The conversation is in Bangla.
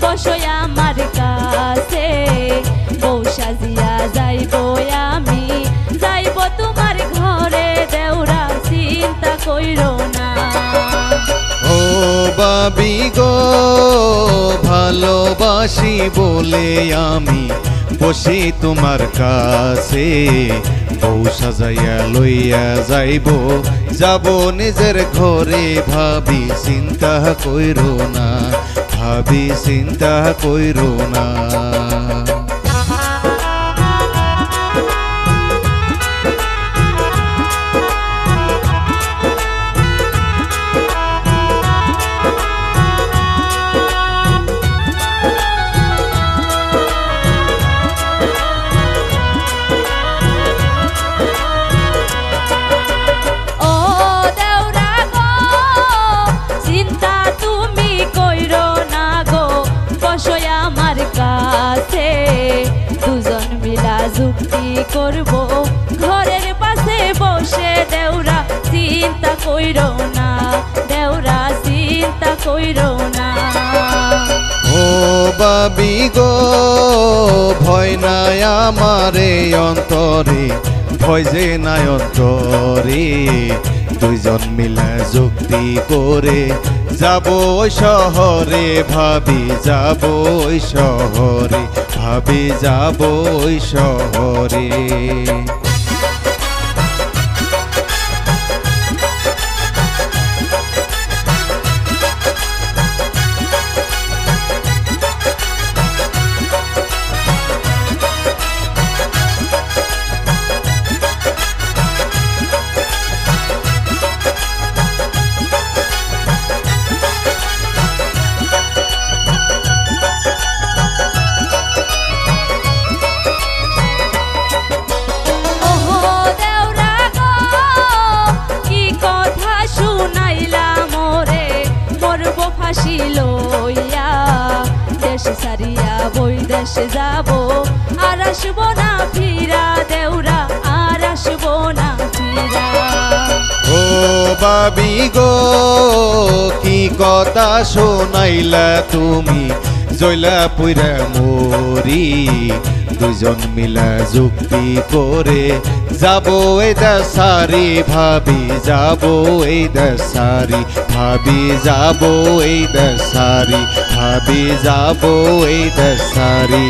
বসই আমার কাছে বউ সাজিয়া যাইব আমি যাইব তোমার ঘরে দেউরা চিন্তা কইরো না ও বাবি গো ভালোবাসি বলে আমি বসি তোমার কাছে বউ সাজাইয়া লইয়া যাইব যাব নিজের ঘরে ভাবি চিন্তা কইরো না ভাবি চিন্তা কইরো না দুজন মিলা যুক্তি করব ঘরের পাশে বসে দেউরা চিন্তা কইরো না দেউরা চিন্তা কইরো না ও বাবি গো ভয় নাই আমারে অন্তরে ভয় যে নাই অন্তরে দুইজন মিলা যুক্তি করে যাব ওই শহরে ভাবি যাব ওই শহরে ভাবি যাব ওই শহরে ফাঁসি লইয়া দেশ সারিয়া বই দেশে যাব আর আসবো না ফিরা দেউরা আর আসবো না ফিরা ও বাবি গো কি কথা শোনাইলা তুমি জয়লা পুইরা মরি দুজন মিলা যুক্তি করে যাব এই দেশারি ভাবি যাব এই দেশারি ভাবি যাব এই দেশারি ভাবি যাব এই দেশারি